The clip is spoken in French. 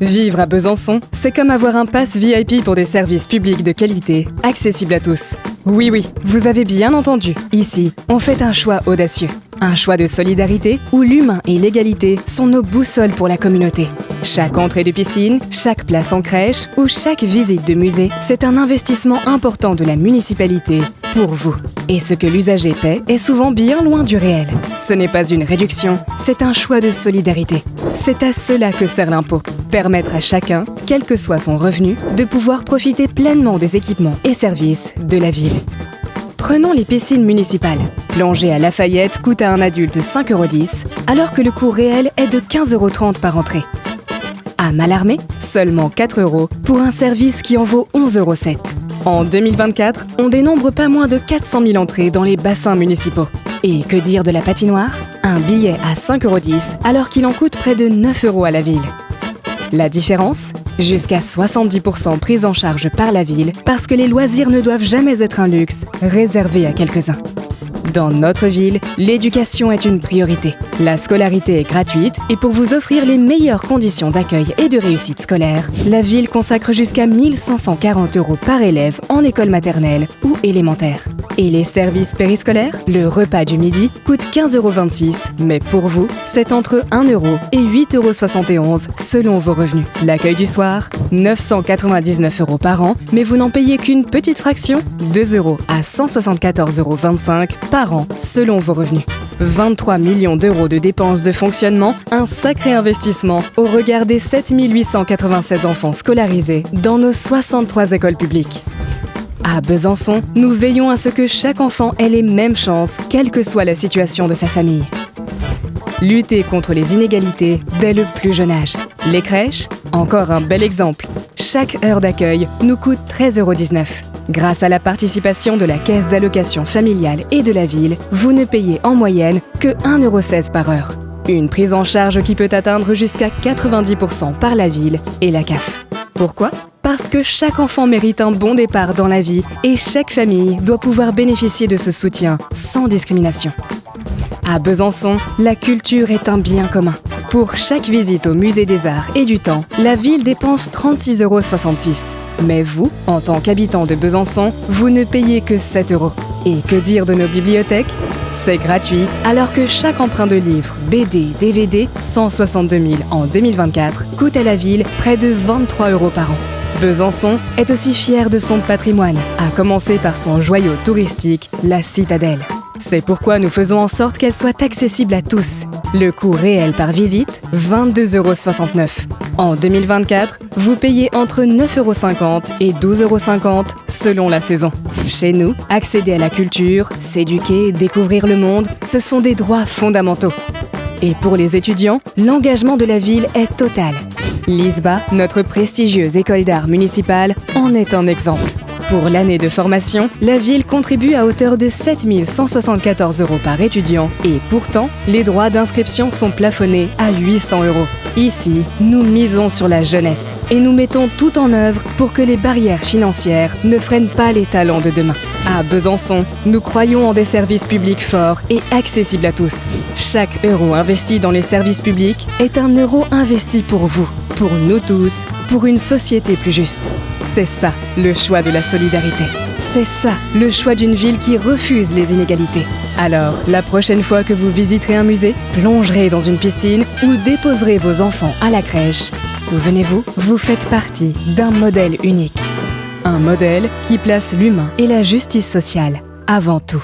Vivre à Besançon, c'est comme avoir un pass VIP pour des services publics de qualité, accessibles à tous. Oui, vous avez bien entendu. Ici, on fait un choix audacieux. Un choix de solidarité où l'humain et l'égalité sont nos boussoles pour la communauté. Chaque entrée de piscine, chaque place en crèche ou chaque visite de musée, c'est un investissement important de la municipalité pour vous. Et ce que l'usager paie est souvent bien loin du réel. Ce n'est pas une réduction, c'est un choix de solidarité. C'est à cela que sert l'impôt. Permettre à chacun, quel que soit son revenu, de pouvoir profiter pleinement des équipements et services de la ville. Prenons les piscines municipales. Plonger à Lafayette coûte à un adulte 5,10 € alors que le coût réel est de 15,30 € par entrée. À Mallarmé, seulement 4 € pour un service qui en vaut 11,07 €. En 2024, on dénombre pas moins de 400 000 entrées dans les bassins municipaux. Et que dire de la patinoire? Un billet à 5,10 € alors qu'il en coûte près de 9 € à la ville. La différence? Jusqu'à 70% pris en charge par la ville parce que les loisirs ne doivent jamais être un luxe réservé à quelques-uns. Dans notre ville, l'éducation est une priorité. La scolarité est gratuite et pour vous offrir les meilleures conditions d'accueil et de réussite scolaire, la ville consacre jusqu'à 1 540 € par élève en école maternelle ou élémentaire. Et les services périscolaires? Le repas du midi coûte 15,26 €, mais pour vous, c'est entre 1 € et 8,71 € selon vos revenus. L'accueil du soir? 999 € par an, mais vous n'en payez qu'une petite fraction? 2 € à 174,25 € par an selon vos revenus. 23 millions d'euros de dépenses de fonctionnement, un sacré investissement au regard des 7 896 enfants scolarisés dans nos 63 écoles publiques. À Besançon, nous veillons à ce que chaque enfant ait les mêmes chances, quelle que soit la situation de sa famille. Lutter contre les inégalités dès le plus jeune âge. Les crèches, encore un bel exemple. Chaque heure d'accueil nous coûte 13,19 €. Grâce à la participation de la Caisse d'allocation familiale et de la ville, vous ne payez en moyenne que 1,16 € par heure. Une prise en charge qui peut atteindre jusqu'à 90% par la ville et la CAF. Pourquoi? Parce que chaque enfant mérite un bon départ dans la vie et chaque famille doit pouvoir bénéficier de ce soutien sans discrimination. À Besançon, la culture est un bien commun. Pour chaque visite au Musée des Arts et du Temps, la ville dépense 36,66 €. Mais vous, en tant qu'habitant de Besançon, vous ne payez que 7 €. Et que dire de nos bibliothèques? C'est gratuit, alors que chaque emprunt de livres, BD, DVD, 162 000 en 2024, coûte à la ville près de 23 € par an. Besançon est aussi fier de son patrimoine, à commencer par son joyau touristique, la citadelle. C'est pourquoi nous faisons en sorte qu'elle soit accessible à tous. Le coût réel par visite, 22,69 €. En 2024, vous payez entre 9,50 € et 12,50 € selon la saison. Chez nous, accéder à la culture, s'éduquer, découvrir le monde, ce sont des droits fondamentaux. Et pour les étudiants, l'engagement de la ville est total. L'ISBA, notre prestigieuse école d'art municipale, en est un exemple. Pour l'année de formation, la ville contribue à hauteur de 7 174 € par étudiant et pourtant, les droits d'inscription sont plafonnés à 800 €. Ici, nous misons sur la jeunesse et nous mettons tout en œuvre pour que les barrières financières ne freinent pas les talents de demain. À Besançon, nous croyons en des services publics forts et accessibles à tous. Chaque euro investi dans les services publics est un euro investi pour vous, pour nous tous, pour une société plus juste. C'est ça, le choix de la solidarité. C'est ça, le choix d'une ville qui refuse les inégalités. Alors, la prochaine fois que vous visiterez un musée, plongerez dans une piscine ou déposerez vos enfants à la crèche, souvenez-vous, vous faites partie d'un modèle unique. Un modèle qui place l'humain et la justice sociale avant tout.